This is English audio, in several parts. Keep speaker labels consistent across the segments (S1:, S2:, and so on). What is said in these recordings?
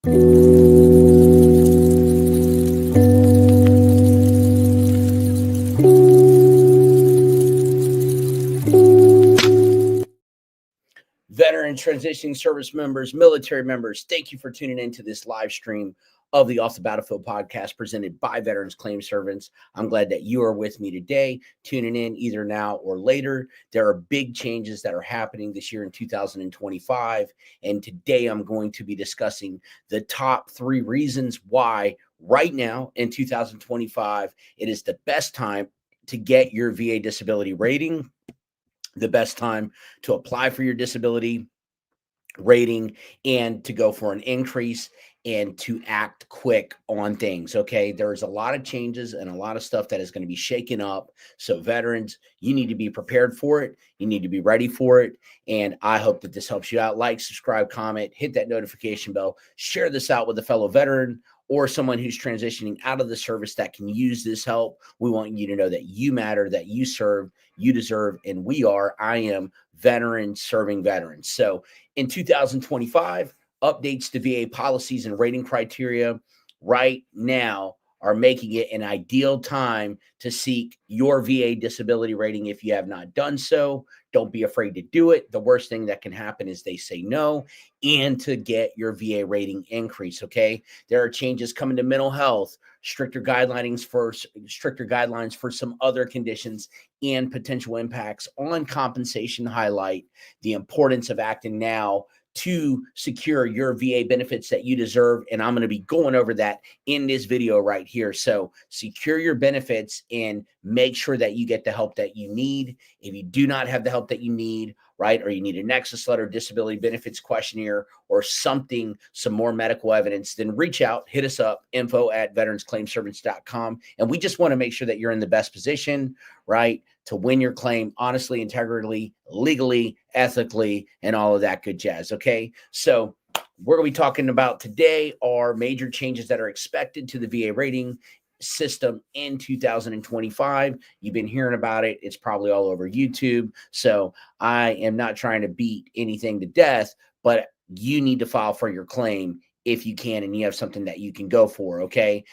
S1: Veteran transitioning service members, military members, thank you for tuning into this live stream of the Off the Battlefield podcast presented by Veterans Claim Servants. I'm glad that you are with me today, tuning in either now or later. There are big changes that are happening this year in 2025, and today I'm going to be discussing the top 3 reasons why right now in 2025 it is the best time to get your VA disability rating, the best time to apply for your disability rating, and to go for an increase and to act quick on things. Okay, there's a lot of changes and a lot of stuff that is going to be shaken up. So veterans, you need to be prepared for it. You need to be ready for it. And I hope that this helps you out. Like, subscribe, comment, hit that notification bell, share this out with a fellow veteran or someone who's transitioning out of the service that can use this help. We want you to know that you matter, that you serve, you deserve, and I am veterans serving veterans. So in 2025, updates to VA policies and rating criteria right now are making it an ideal time to seek your VA disability rating. If you have not done so, don't be afraid to do it. The worst thing that can happen is they say no, and to get your VA rating increase. Okay, there are changes coming to mental health, stricter guidelines for some other conditions, and potential impacts on compensation highlight the importance of acting now to secure your VA benefits that you deserve. And I'm going to be going over that in this video right here. So secure your benefits and make sure that you get the help that you need. If you do not have the help that you need, right, or you need a Nexus letter, disability benefits questionnaire, or something, some more medical evidence, then reach out, hit us up, info@veteransclaimservants.com. And we just want to make sure that you're in the best position, right, to win your claim honestly, integrally, legally, ethically, and all of that good jazz. Okay, so we're going to be talking about today are major changes that are expected to the VA rating system in 2025. You've been hearing about it. It's probably all over YouTube. So I am not trying to beat anything to death, but you need to file for your claim if you can, and you have something that you can go for. Okay.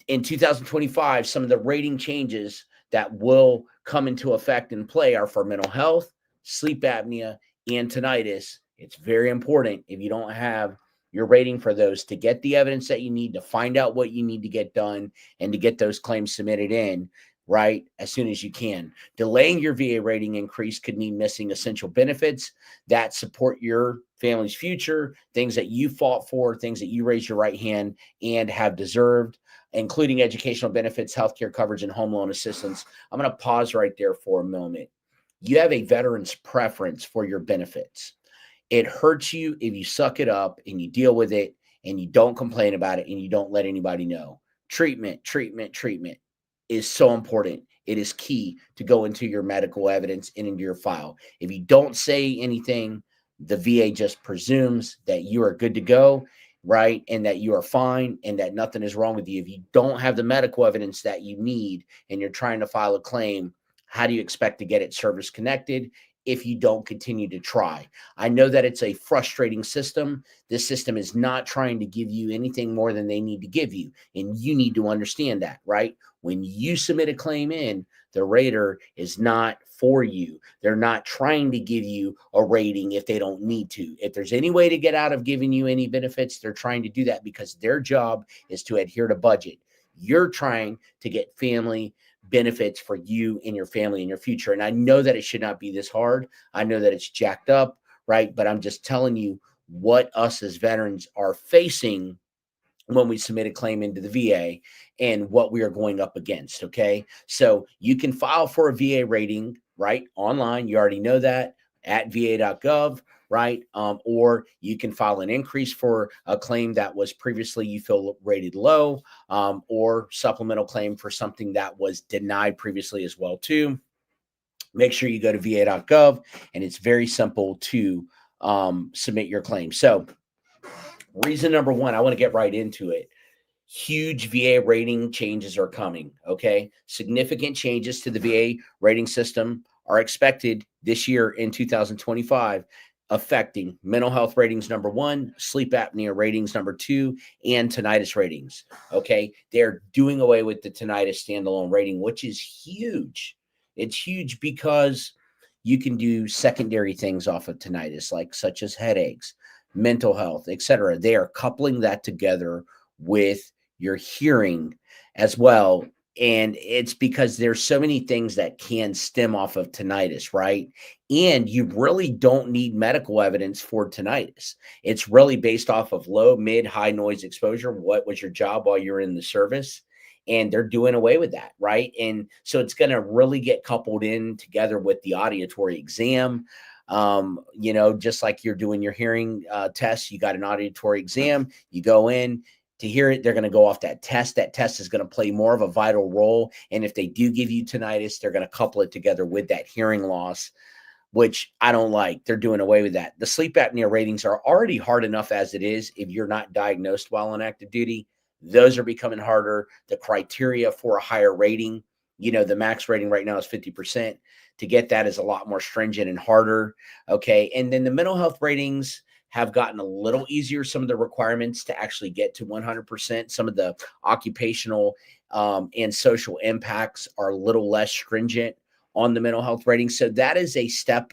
S1: In 2025, some of the rating changes that will come into effect and play are for mental health, sleep apnea, and tinnitus. It's very important, if you don't have your rating for those, to get the evidence that you need to find out what you need to get done and to get those claims submitted in, right, as soon as you can. Delaying your VA rating increase could mean missing essential benefits that support your family's future, things that you fought for, things that you raised your right hand and have deserved, including educational benefits, healthcare coverage, and home loan assistance. I'm going to pause right there for a moment. You have a veteran's preference for your benefits. It hurts you if you suck it up and you deal with it and you don't complain about it and you don't let anybody know. Treatment is so important. It is key to go into your medical evidence and into your file. If you don't say anything, the VA just presumes that you are good to go, right? And that you are fine and that nothing is wrong with you. If you don't have the medical evidence that you need and you're trying to file a claim, how do you expect to get it service connected if you don't continue to try? I know that it's a frustrating system. This system is not trying to give you anything more than they need to give you. And you need to understand that, right? When you submit a claim in, the rater is not for you. They're not trying to give you a rating if they don't need to. If there's any way to get out of giving you any benefits, they're trying to do that because their job is to adhere to budget. You're trying to get family benefits for you and your family and your future. And I know that it should not be this hard. I know that it's jacked up, right? But I'm just telling you what us as veterans are facing when we submit a claim into the VA and what we are going up against. Okay. So you can file for a VA rating, right, online. You already know that at va.gov. Right. Or you can file an increase for a claim that was previously you feel rated low, or supplemental claim for something that was denied previously as well too. Make sure you go to va.gov, and it's very simple to submit your claim. So reason number one, I want to get right into it. Huge VA rating changes are coming. Okay. Significant changes to the VA rating system are expected this year in 2025. affecting mental health ratings number 1, sleep apnea ratings number 2, and tinnitus ratings. Okay, they're doing away with the tinnitus standalone rating, which is huge. It's huge because you can do secondary things off of tinnitus, like such as headaches, mental health, etc. They are coupling that together with your hearing as well. And it's because there's so many things that can stem off of tinnitus, right? And you really don't need medical evidence for tinnitus. It's really based off of low, mid, high noise exposure. What was your job while you're in the service? And they're doing away with that, right? And so it's going to really get coupled in together with the auditory exam. Just like you're doing your hearing test, you got an auditory exam, you go in to hear it, they're going to go off that test. That test is going to play more of a vital role. And if they do give you tinnitus, they're going to couple it together with that hearing loss, which I don't like. They're doing away with that. The sleep apnea ratings are already hard enough as it is. If you're not diagnosed while on active duty, those are becoming harder. The criteria for a higher rating, the max rating right now is 50%. To get that is a lot more stringent and harder. Okay. And then the mental health ratings have gotten a little easier. Some of the requirements to actually get to 100%, some of the occupational and social impacts are a little less stringent on the mental health rating. So that is a step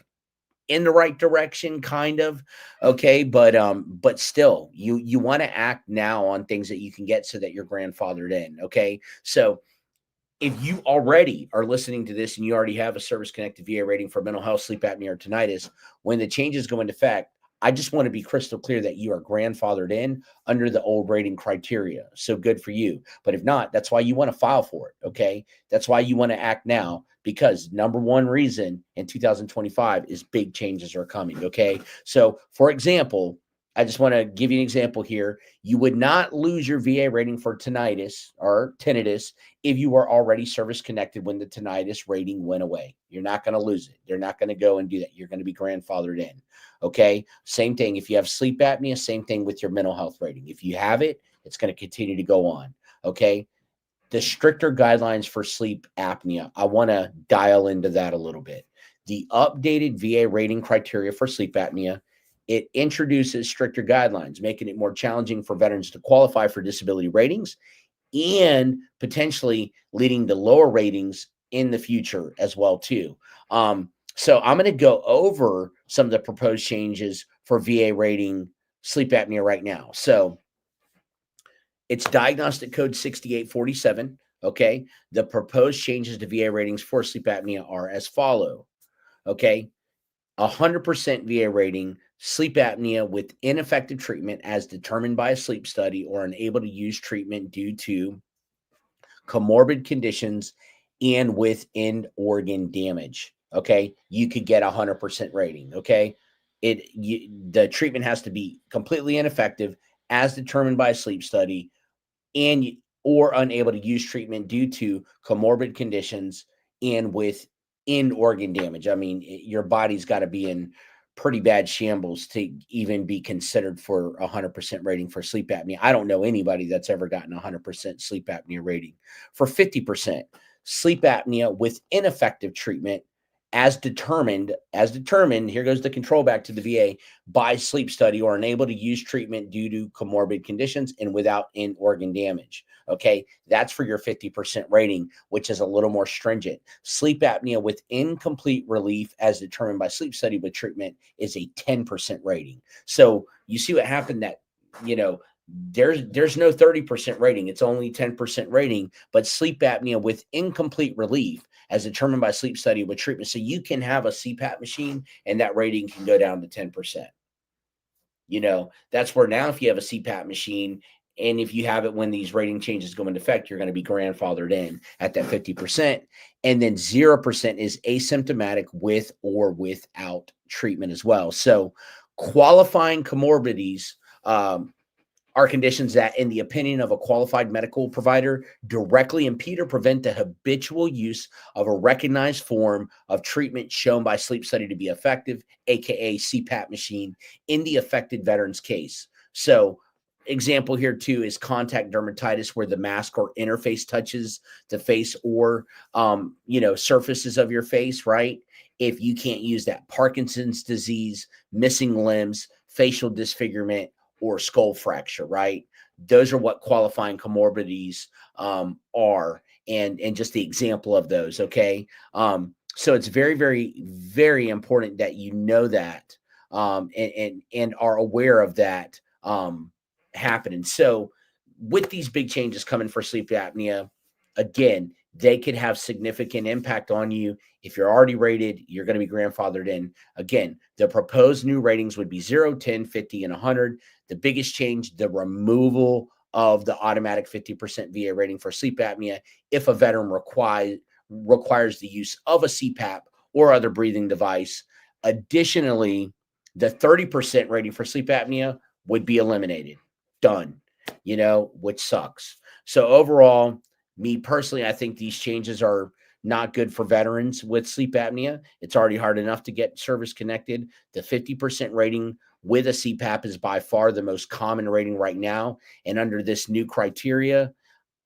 S1: in the right direction, kind of. Okay. But still, you want to act now on things that you can get so that you're grandfathered in. Okay. So if you already are listening to this and you already have a service-connected VA rating for mental health, sleep apnea, or tinnitus, when the changes go into effect, I just want to be crystal clear that you are grandfathered in under the old rating criteria. So good for you. But if not, that's why you want to file for it. Okay. That's why you want to act now, because number one reason in 2025 is big changes are coming. Okay. So for example, I just want to give you an example here. You would not lose your VA rating for tinnitus if you were already service connected when the tinnitus rating went away. You're not going to lose it. They're not going to go and do that. You're going to be grandfathered in. Okay. Same thing. If you have sleep apnea, same thing with your mental health rating. If you have it, it's going to continue to go on. Okay. The stricter guidelines for sleep apnea, I want to dial into that a little bit. The updated VA rating criteria for sleep apnea, it introduces stricter guidelines, making it more challenging for veterans to qualify for disability ratings and potentially leading to lower ratings in the future as well, too. So I'm going to go over some of the proposed changes for VA rating sleep apnea right now. So it's diagnostic code 6847. Okay. The proposed changes to VA ratings for sleep apnea are as follow. Okay. 100% VA rating, sleep apnea with ineffective treatment as determined by a sleep study or unable to use treatment due to comorbid conditions and with end organ damage. Okay. You could get 100% rating. Okay. The treatment has to be completely ineffective as determined by a sleep study or unable to use treatment due to comorbid conditions and with end organ damage. I mean, your body's got to be in pretty bad shambles to even be considered for 100% rating for sleep apnea. I don't know anybody that's ever gotten 100% sleep apnea rating. For 50%, sleep apnea with ineffective treatment as determined, here goes the control back to the VA, by sleep study or unable to use treatment due to comorbid conditions and without end organ damage. Okay, that's for your 50% rating, which is a little more stringent. Sleep apnea with incomplete relief as determined by sleep study with treatment is a 10% rating. So you see what happened that, there's no 30% rating. It's only 10% rating, but sleep apnea with incomplete relief as determined by sleep study with treatment. So you can have a CPAP machine and that rating can go down to 10%. That's where now if you have a CPAP machine and if you have it when these rating changes go into effect, you're going to be grandfathered in at that 50%. And then 0% is asymptomatic with or without treatment as well. So qualifying comorbidities, are conditions that, in the opinion of a qualified medical provider, directly impede or prevent the habitual use of a recognized form of treatment shown by sleep study to be effective, aka CPAP machine, in the affected veteran's case. So example here too is contact dermatitis, where the mask or interface touches the face or surfaces of your face, right? If you can't use that, Parkinson's disease, missing limbs, facial disfigurement, or skull fracture, right? Those are what qualifying comorbidities are, and just the example of those. Okay, so it's very, very, very important that you know that, and are aware of that happening. So with these big changes coming for sleep apnea, again, they could have significant impact on you. If you're already rated, you're going to be grandfathered in. Again, the proposed new ratings would be 0, 10, 50, and 100. The biggest change, the removal of the automatic 50% VA rating for sleep apnea if a veteran requires the use of a CPAP or other breathing device. Additionally, the 30% rating for sleep apnea would be eliminated. Done, which sucks. So overall, me personally, I think these changes are not good for veterans with sleep apnea. It's already hard enough to get service connected. The 50% rating with a CPAP is by far the most common rating right now. And under this new criteria,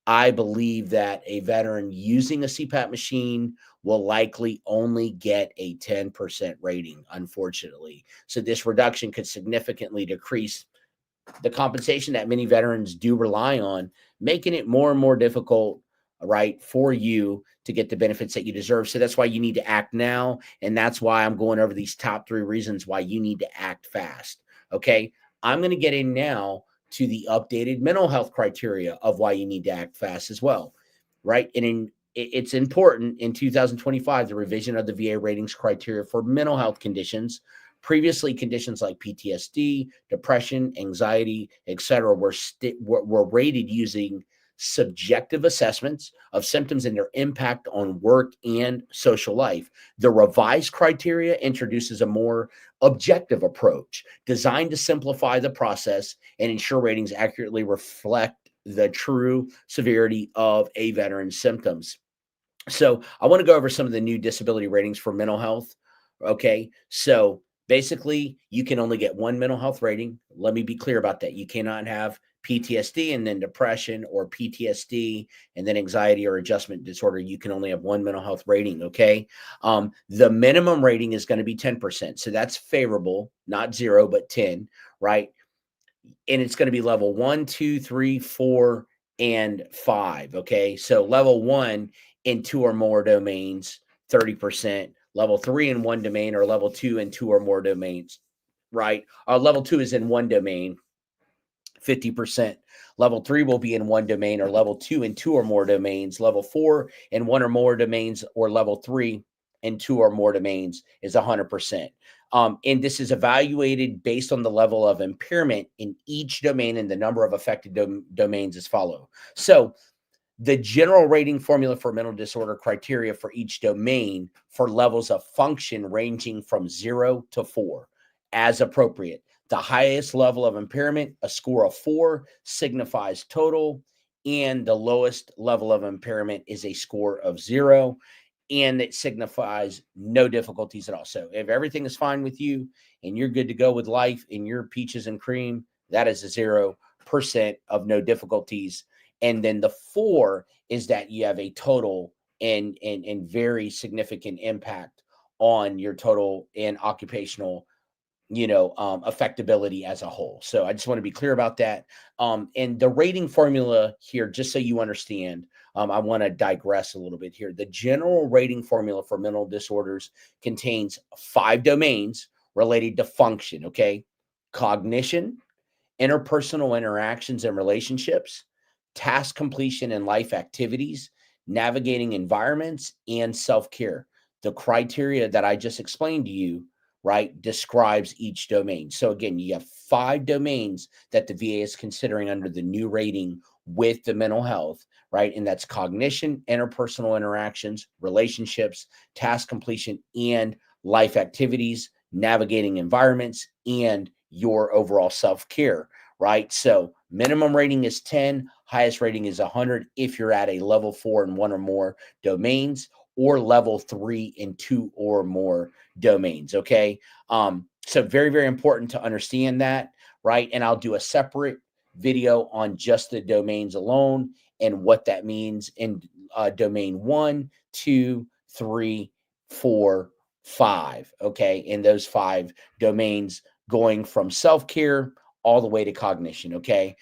S1: I believe that a veteran using a CPAP machine will likely only get a 10% rating, unfortunately. So this reduction could significantly decrease the compensation that many veterans do rely on, making it more and more difficult, right, for you to get the benefits that you deserve. So that's why you need to act now. And that's why I'm going over these top 3 reasons why you need to act fast. Okay. I'm going to get in now to the updated mental health criteria of why you need to act fast as well. Right. And it's important in 2025, the revision of the VA ratings criteria for mental health conditions. Previously, conditions like PTSD, depression, anxiety, etc., were rated using subjective assessments of symptoms and their impact on work and social life. The revised criteria introduces a more objective approach designed to simplify the process and ensure ratings accurately reflect the true severity of a veteran's symptoms. So I want to go over some of the new disability ratings for mental health. Okay, so basically, you can only get one mental health rating. Let me be clear about that. You cannot have PTSD and then depression, or PTSD and then anxiety or adjustment disorder. You can only have one mental health rating. Okay. The minimum rating is going to be 10%. So that's favorable, not 0, but 10, right? And it's going to be level 1, 2, 3, 4, and 5. Okay. So level 1 in 2 or more domains, 30%. Level 3 in 1 domain, or level 2 in 2 or more domains, right? Level 2 is in 1 domain, 50%. Level 3 will be in 1 domain, or level 2 in 2 or more domains. Level 4 in 1 or more domains, or level 3 in 2 or more domains is 100%. And this is evaluated based on the level of impairment in each domain and the number of affected domains as follow. So the general rating formula for mental disorder criteria for each domain for levels of function ranging from 0 to 4 as appropriate. The highest level of impairment, a score of 4, signifies total, and the lowest level of impairment is a score of 0, and it signifies no difficulties at all. So if everything is fine with you and you're good to go with life and your peaches and cream, that is a 0% of no difficulties. And then the 4 is that you have a total and very significant impact on your total and occupational, affectability as a whole. So I just want to be clear about that. And the rating formula here, just so you understand, I want to digress a little bit here. The general rating formula for mental disorders contains 5 domains related to function. Okay. Cognition, interpersonal interactions and relationships, task completion and life activities, navigating environments, and self-care. The criteria that I just explained to you, right, describes each domain. So again, you have 5 domains that the VA is considering under the new rating with the mental health, right? And that's cognition, interpersonal interactions, relationships, task completion, and life activities, navigating environments, and your overall self-care, right? So minimum rating is 10, highest rating is 100 if you're at a level 4 in 1 or more domains, or level 3 in 2 or more domains. Okay. So very, very important to understand that, right? And I'll do a separate video on just the domains alone and what that means in domain 1, 2, 3, 4, 5. Okay. In those 5 domains, going from self-care all the way to cognition. Okay.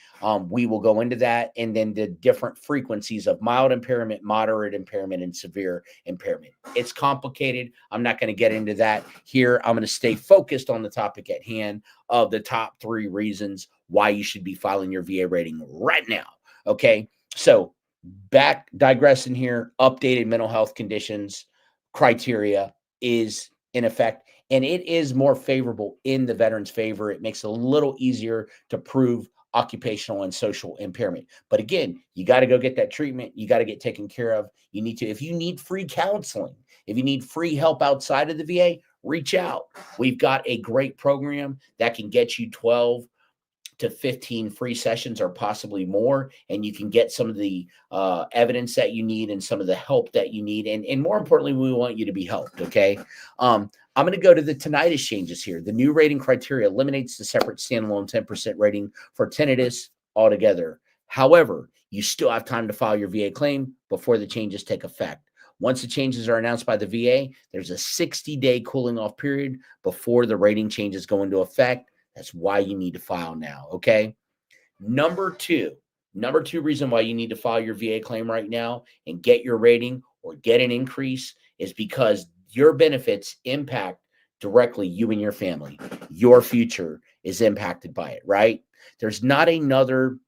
S1: We will go into that, and then the different frequencies of mild impairment, moderate impairment, and severe impairment. It's complicated. I'm not going to get into that here. I'm going to stay focused on the topic at hand of the top 3 reasons why you should be filing your VA rating right now. Okay. So back digressing here, updated mental health conditions criteria is in effect, and it is more favorable in the veteran's favor. It makes it a little easier to prove occupational and social impairment. But again, you got to go get that treatment. You got to get taken care of. You need to, if you need free counseling, if you need free help outside of the VA, reach out. We've got a great program that can get you 12 to 15 free sessions or possibly more, and you can get some of the evidence that you need and some of the help that you need. And more importantly, we want you to be helped, okay? I'm going to go to the tinnitus changes here. The new rating criteria eliminates the separate standalone 10% rating for tinnitus altogether. However, you still have time to file your VA claim before the changes take effect. Once the changes are announced by the VA, there's a 60-day cooling off period before the rating changes go into effect. That's why you need to file now, okay? Number two reason why you need to file your VA claim right now and get your rating or get an increase is because your benefits impact directly you and your family. Your future is impacted by it, right? There's not another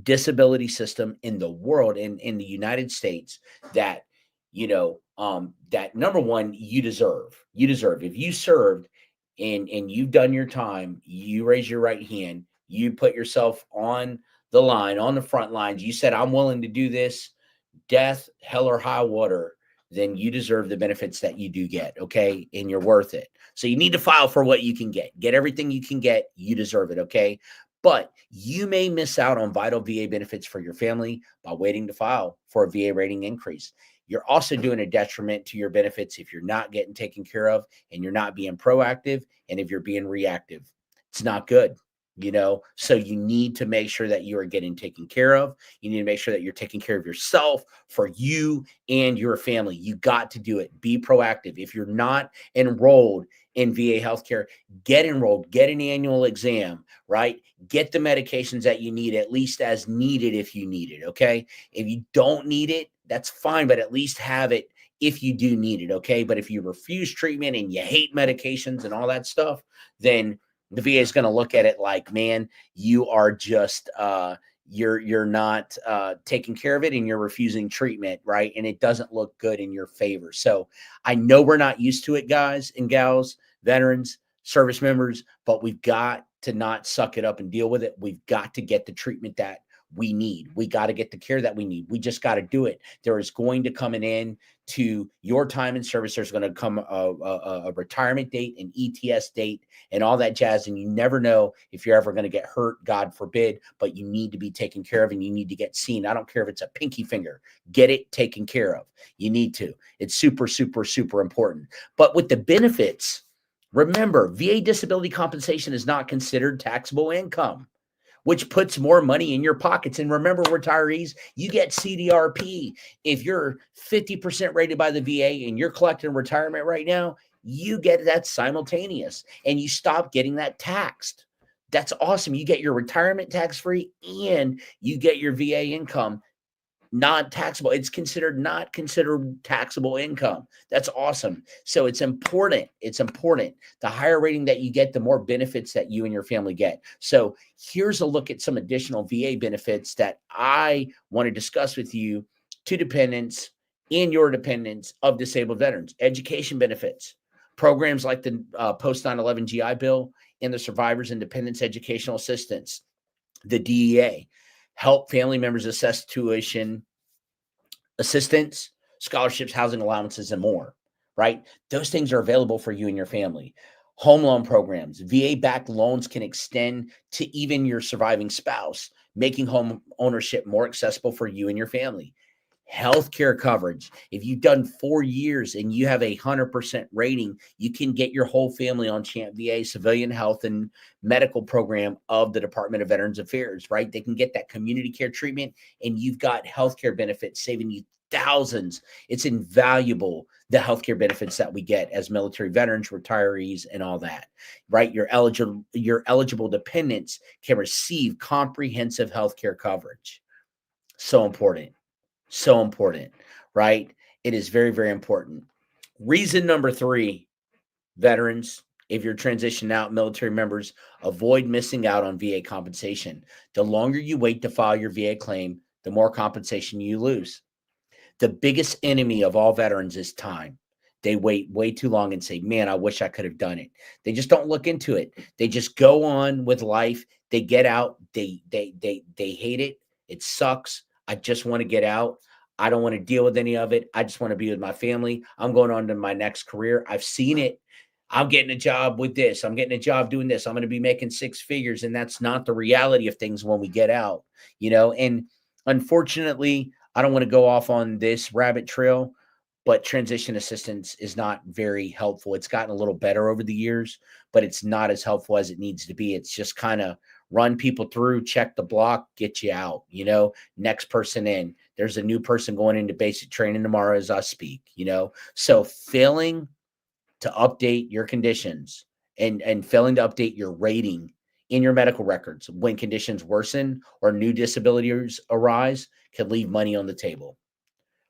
S1: disability system in the world, in the United States, that, that number one, you deserve. If you served and you've done your time, you raise your right hand, you put yourself on the line, on the front lines, you said, I'm willing to do this, death, hell, or high water, then you deserve the benefits that you do get, okay? And you're worth it. So you need to file for what you can get. Get everything you can get. You deserve it, okay? But you may miss out on vital VA benefits for your family by waiting to file for a VA rating increase. You're also doing a detriment to your benefits if you're not getting taken care of and you're not being proactive, and if you're being reactive. It's not good, so you need to make sure that you are getting taken care of. You need to make sure that you're taking care of yourself for you and your family. You got to do it. Be proactive. If you're not enrolled in VA healthcare, get enrolled, get an annual exam, right? Get the medications that you need, at least as needed if you need it, okay? If you don't need it, that's fine, but at least have it if you do need it, okay? But if you refuse treatment and you hate medications and all that stuff, then the VA is going to look at it like, man, you are just you're not taking care of it, and you're refusing treatment, right? And it doesn't look good in your favor. So I know we're not used to it, guys and gals, veterans, service members, but we've got to not suck it up and deal with it. We've got to get the treatment that we need. We got to get the care that we need. We just got to do it. There is going to come an end to your time in service. There's going to come a retirement date, an ETS date, and all that jazz. And you never know if you're ever going to get hurt, God forbid, but you need to be taken care of, and you need to get seen. I don't care if it's a pinky finger. Get it taken care of. You need to. It's super, super, super important. But with the benefits, remember, VA disability compensation is not considered taxable income, which puts more money in your pockets. And remember, retirees, you get CDRP. If you're 50% rated by the VA and you're collecting retirement right now, you get that simultaneous, and you stop getting that taxed. That's awesome. You get your retirement tax-free, and you get your VA income non-taxable. It's not considered taxable income. That's awesome. So it's important. The higher rating that you get, the more benefits that you and your family get. So here's a look at some additional VA benefits that I want to discuss with you to dependents and your dependents of disabled veterans. Education benefits, programs like the post 9/11 GI Bill and the Survivors and Dependents Educational Assistance, the DEA, help family members assess tuition assistance, scholarships, housing allowances, and more, right? Those things are available for you and your family. Home loan programs, VA-backed loans can extend to even your surviving spouse, making home ownership more accessible for you and your family. Healthcare coverage. If you've done 4 years and you have a 100% rating, you can get your whole family on Champ VA civilian health and medical program of the Department of Veterans Affairs, right? They can get that community care treatment and you've got healthcare benefits saving you thousands. It's invaluable, the healthcare benefits that we get as military veterans, retirees, and all that, right? Your eligible dependents can receive comprehensive healthcare coverage. So important. So important, right? It is very, very important. Reason number 3, veterans, if you're transitioning out, military members, avoid missing out on VA compensation. The longer you wait to file your VA claim, the more compensation you lose. The biggest enemy of all veterans is time. They wait way too long and say, man, I wish I could have done it. They just don't look into it. They just go on with life. They get out. They hate it. It sucks. I just want to get out. I don't want to deal with any of it. I just want to be with my family. I'm going on to my next career. I've seen it. I'm getting a job with this. I'm getting a job doing this. I'm going to be making 6 figures. And that's not the reality of things when we get out, and unfortunately, I don't want to go off on this rabbit trail, but transition assistance is not very helpful. It's gotten a little better over the years, but it's not as helpful as it needs to be. It's just kind of run people through, check the block, get you out, next person in. There's a new person going into basic training tomorrow as I speak, So failing to update your conditions and failing to update your rating in your medical records when conditions worsen or new disabilities arise can leave money on the table,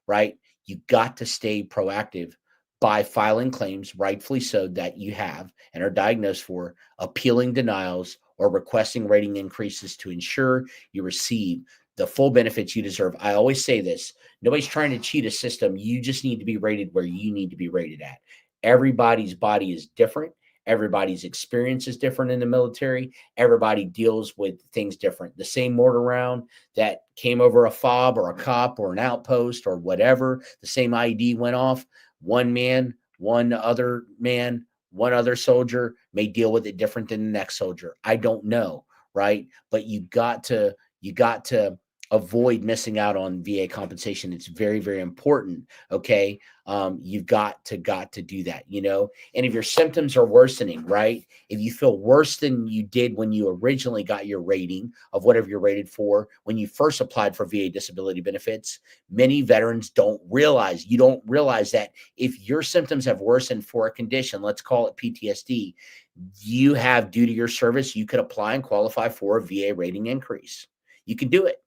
S1: right? You got to stay proactive by filing claims, rightfully so, that you have and are diagnosed for, appealing denials, or requesting rating increases to ensure you receive the full benefits you deserve. I always say this: nobody's trying to cheat a system. You just need to be rated where you need to be rated at. Everybody's body is different. Everybody's experience is different in the military. Everybody deals with things different. The same mortar round that came over a fob or a cop or an outpost or whatever, the same ID went off. One other man, one other soldier may deal with it different than the next soldier. I don't know, right? But you got to avoid missing out on VA compensation. It's very, very important. Okay. You've got to do that, and if your symptoms are worsening, right? If you feel worse than you did when you originally got your rating of whatever you're rated for, when you first applied for VA disability benefits, many veterans don't realize that if your symptoms have worsened for a condition, let's call it PTSD, you have, due to your service, you could apply and qualify for a VA rating increase. You can do it.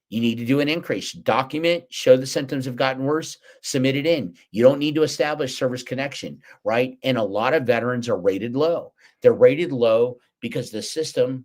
S1: You need to do an increase. Document, show the symptoms have gotten worse, submit it in. You don't need to establish service connection, right? And a lot of veterans are rated low. They're rated low because the system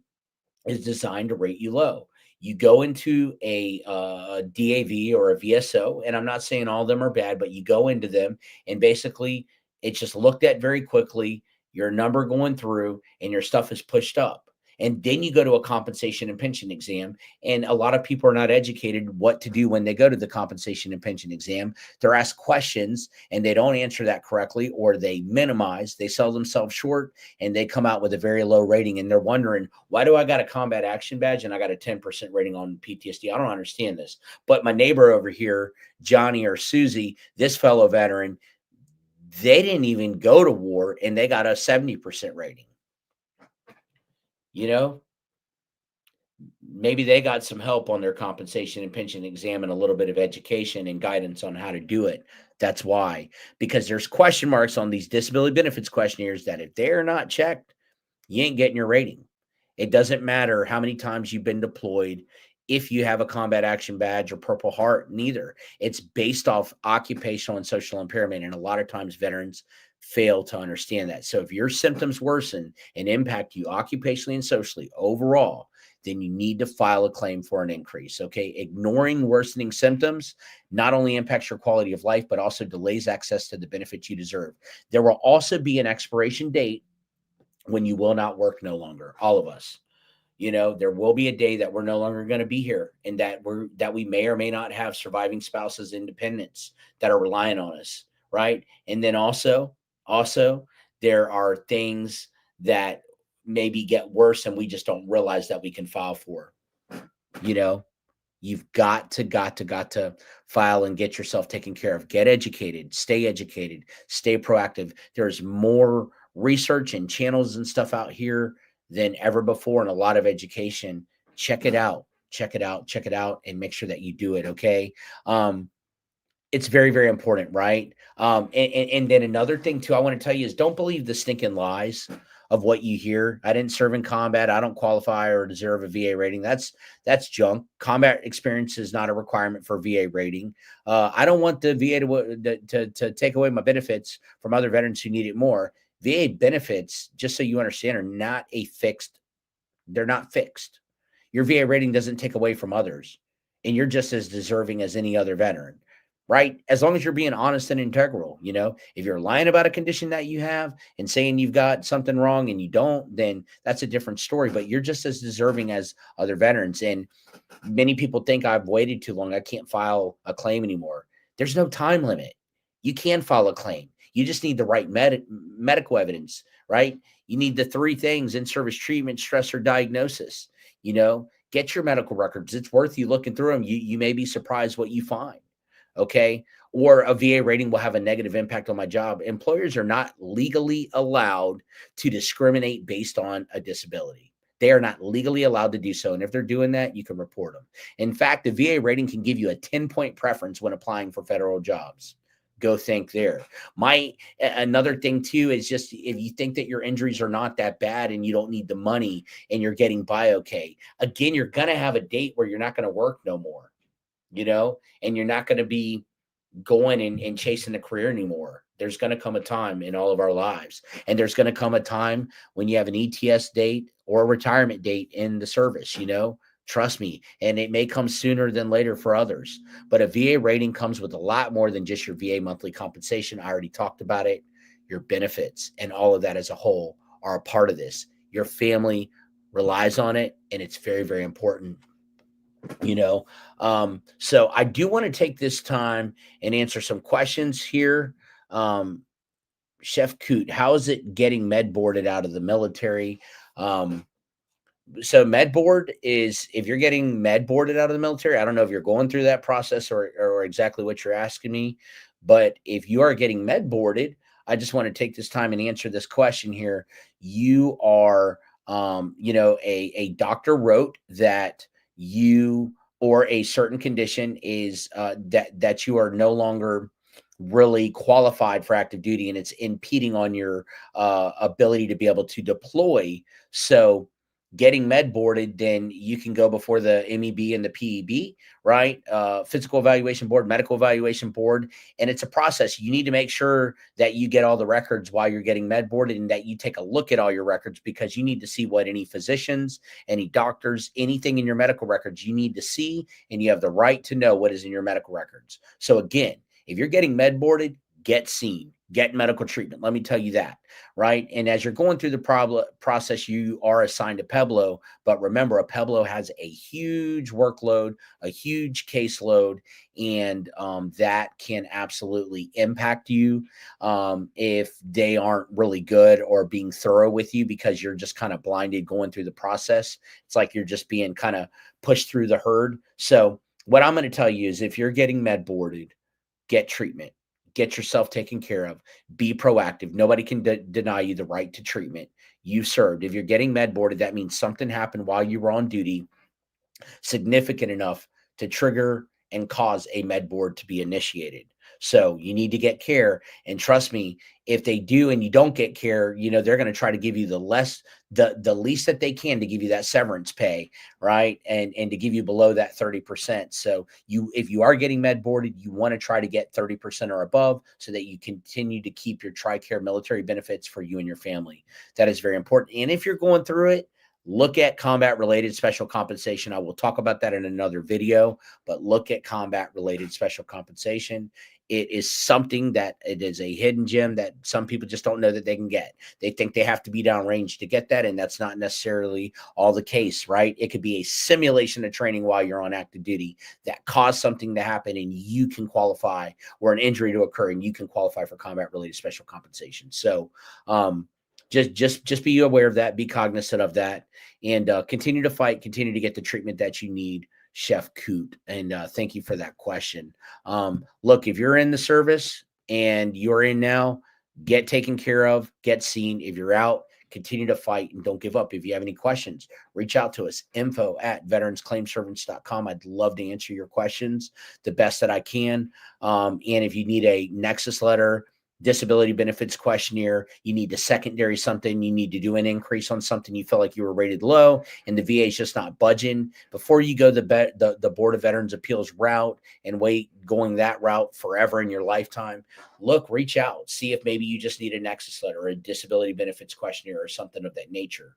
S1: is designed to rate you low. You go into a DAV or a VSO, and I'm not saying all of them are bad, but you go into them and basically it's just looked at very quickly, your number going through, and your stuff is pushed up. And then you go to a compensation and pension exam. And a lot of people are not educated what to do when they go to the compensation and pension exam. They're asked questions and they don't answer that correctly, or they minimize, they sell themselves short, and they come out with a very low rating. And they're wondering, why do I got a combat action badge and I got a 10% rating on PTSD? I don't understand this. But my neighbor over here, Johnny or Susie, this fellow veteran, they didn't even go to war and they got a 70% rating. Maybe they got some help on their compensation and pension exam and a little bit of education and guidance on how to do it. That's why, because there's question marks on these disability benefits questionnaires that if they're not checked, you ain't getting your rating. It doesn't matter how many times you've been deployed. If you have a combat action badge or Purple Heart, neither. It's based off occupational and social impairment. And a lot of times veterans fail to understand that. So if your symptoms worsen and impact you occupationally and socially overall, then you need to file a claim for an increase. Okay. Ignoring worsening symptoms not only impacts your quality of life, but also delays access to the benefits you deserve. There will also be an expiration date when you will not work no longer. All of us. There will be a day that we're no longer going to be here, and that we may or may not have surviving spouses, independents that are relying on us, right? And then also there are things that maybe get worse and we just don't realize that we can file for, you know You've got to file and get yourself taken care of. Get educated, stay proactive. There's more research and channels and stuff out here than ever before, and a lot of education. Check it out, and make sure that you do it. Okay. It's very, very important, right? And then another thing too, I want to tell you is don't believe the stinking lies of what you hear. I didn't serve in combat. I don't qualify or deserve a VA rating. That's junk. Combat experience is not a requirement for VA rating. I don't want the VA to take away my benefits from other veterans who need it more. VA benefits, just so you understand, are not fixed. They're not fixed. Your VA rating doesn't take away from others, and you're just as deserving as any other veteran, right? As long as you're being honest and integral. If you're lying about a condition that you have and saying you've got something wrong and you don't, then that's a different story, but you're just as deserving as other veterans. And many people think I've waited too long, I can't file a claim anymore. There's no time limit. You can file a claim. You just need the right medical evidence, right? You need the three things: in-service treatment, stress, or diagnosis. Get your medical records. It's worth you looking through them. You may be surprised what you find. Okay. Or a VA rating will have a negative impact on my job. Employers are not legally allowed to discriminate based on a disability. They are not legally allowed to do so. And if they're doing that, you can report them. In fact, the VA rating can give you a 10-point preference when applying for federal jobs. Go think there. Another thing too is just, if you think that your injuries are not that bad and you don't need the money and you're getting by okay, again, you're going to have a date where you're not going to work no more. And you're not going to be going and chasing a career anymore. There's going to come a time in all of our lives, and there's going to come a time when you have an ETS date or a retirement date in the service, trust me. And it may come sooner than later for others, but a VA rating comes with a lot more than just your VA monthly compensation. I already talked about it. Your benefits and all of that as a whole are a part of this. Your family relies on it, and it's very, very important. So I do want to take this time and answer some questions here. Chef Coot, how is it getting Medboarded out of the military? So Medboard is, if you're getting Medboarded out of the military, I don't know if you're going through that process or exactly what you're asking me, but if you are getting Medboarded, I just want to take this time and answer this question here. You are, a doctor wrote that you or a certain condition is that you are no longer really qualified for active duty, and it's impeding on your ability to be able to deploy. So getting Medboarded, then you can go before the MEB and the PEB, right? Physical Evaluation Board, Medical Evaluation Board. And it's a process. You need to make sure that you get all the records while you're getting Medboarded, and that you take a look at all your records, because you need to see what any physicians, any doctors, anything in your medical records you need to see, and you have the right to know what is in your medical records. So again, if you're getting Medboarded, get seen, get medical treatment. Let me tell you that, right? And as you're going through the process, you are assigned a Pueblo. But remember, a Pueblo has a huge workload, a huge caseload, and that can absolutely impact you if they aren't really good or being thorough with you, because you're just kind of blinded going through the process. It's like you're just being kind of pushed through the herd. So what I'm going to tell you is, if you're getting Medboarded, get treatment. Get yourself taken care of. Be proactive. Nobody can deny you the right to treatment. You served. If you're getting Medboarded, that means something happened while you were on duty, significant enough to trigger and cause a Medboard to be initiated. So you need to get care. And trust me, if they do and you don't get care, they're going to try to give you the least that they can to give you that severance pay, right? And to give you below that 30%. So if you are getting Medboarded, you want to try to get 30% or above, so that you continue to keep your TRICARE military benefits for you and your family. That is very important. And if you're going through it, look at combat-related special compensation. I will talk about that in another video, but look at combat-related special compensation. It is something that it is a hidden gem that some people just don't know that they can get. They think they have to be downrange to get that, and that's not necessarily all the case, right? It could be a simulation of training while you're on active duty that caused something to happen, and you can qualify, or an injury to occur, and you can qualify for combat-related special compensation. So, just be aware of that, be cognizant of that, and continue to fight, continue to get the treatment that you need Chef Coot. And thank you for that question. Look, if you're in the service and you're in now, get taken care of, get seen. If you're out, continue to fight and don't give up. If you have any questions, reach out to us, info@veteransclaimservants.com. I'd love to answer your questions the best that I can. And if you need a Nexus letter, disability benefits questionnaire, you need a secondary something, you need to do an increase on something, you feel like you were rated low and the VA is just not budging, before you go the Board of Veterans Appeals route and wait going that route forever in your lifetime, look, reach out, see if maybe you just need a Nexus letter or a disability benefits questionnaire or something of that nature.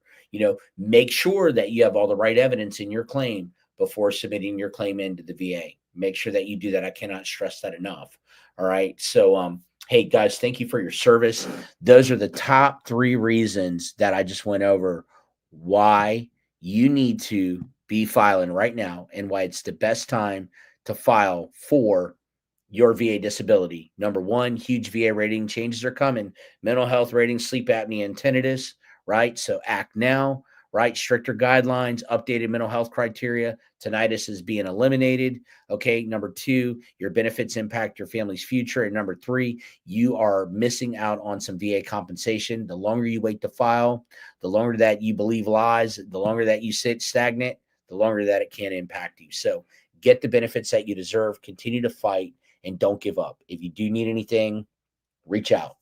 S1: Make sure that you have all the right evidence in your claim before submitting your claim into the VA. Make sure that you do that. I cannot stress that enough. All right. So, hey, guys, thank you for your service. Those are the top 3 reasons that I just went over why you need to be filing right now and why it's the best time to file for your VA disability. Number 1, huge VA rating changes are coming. Mental health ratings, sleep apnea, and tinnitus, right? So act now, right? Stricter guidelines, updated mental health criteria. Tinnitus is being eliminated. Okay. Number 2, your benefits impact your family's future. And number 3, you are missing out on some VA compensation. The longer you wait to file, the longer that you believe lies, the longer that you sit stagnant, the longer that it can impact you. So get the benefits that you deserve, continue to fight, and don't give up. If you do need anything, reach out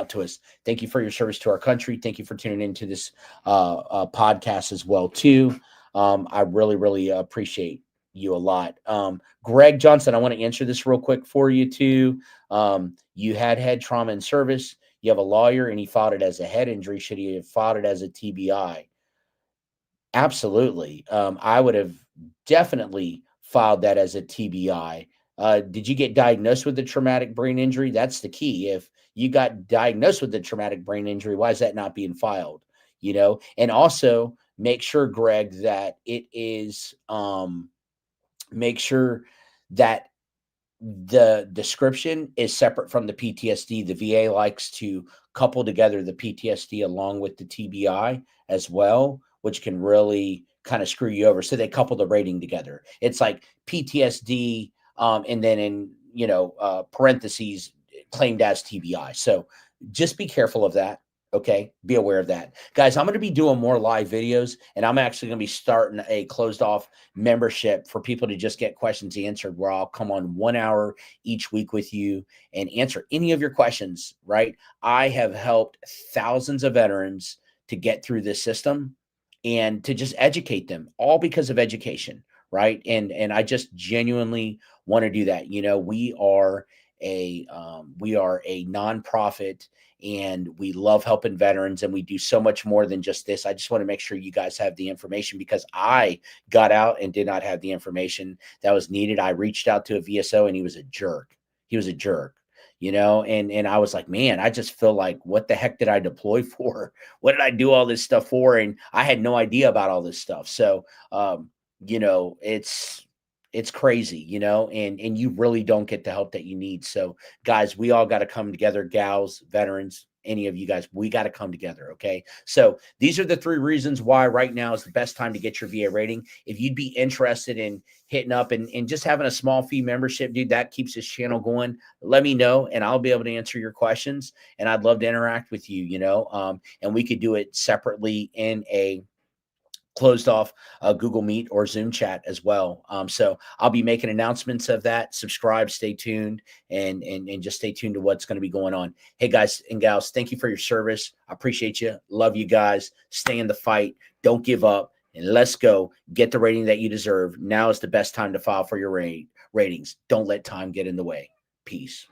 S1: to us. Thank you for your service to our country. Thank you for tuning into this podcast as well too. I really, really appreciate you a lot. Greg Johnson, I want to answer this real quick for you too. You had head trauma in service. You have a lawyer and he filed it as a head injury. Should he have filed it as a TBI? Absolutely. I would have definitely filed that as a TBI. Did you get diagnosed with a traumatic brain injury? That's the key. If you got diagnosed with a traumatic brain injury, why is that not being filed? And also make sure, Greg, that it is, make sure that the description is separate from the PTSD. The VA likes to couple together the PTSD along with the TBI as well, which can really kind of screw you over. So they couple the rating together. It's like PTSD, and then in parentheses claimed as TBI. So just be careful of that. Okay, be aware of that, guys. I'm going to be doing more live videos, and I'm actually going to be starting a closed off membership for people to just get questions answered, where I'll come on 1 hour each week with you and answer any of your questions. Right? I have helped thousands of veterans to get through this system and to just educate them, all because of education. Right? And I just genuinely want to do that. We are a nonprofit, and we love helping veterans, and we do so much more than just this. I just want to make sure you guys have the information, because I got out and did not have the information that was needed. I reached out to a VSO and he was a jerk. And I was like, man, I just feel like, what the heck did I deploy for? What did I do all this stuff for? And I had no idea about all this stuff. So, it's crazy, and you really don't get the help that you need. So guys, we all got to come together, gals, veterans, any of you guys, we got to come together. Okay. So these are the 3 reasons why right now is the best time to get your VA rating. If you'd be interested in hitting up and just having a small fee membership, dude, that keeps this channel going. Let me know and I'll be able to answer your questions, and I'd love to interact with you, and we could do it separately in a closed off Google Meet or Zoom chat as well. So I'll be making announcements of that. Subscribe, stay tuned, and just stay tuned to what's going to be going on. Hey guys and gals, thank you for your service. I appreciate you. Love you guys. Stay in the fight. Don't give up, and let's go get the rating that you deserve. Now is the best time to file for your ratings. Don't let time get in the way. Peace.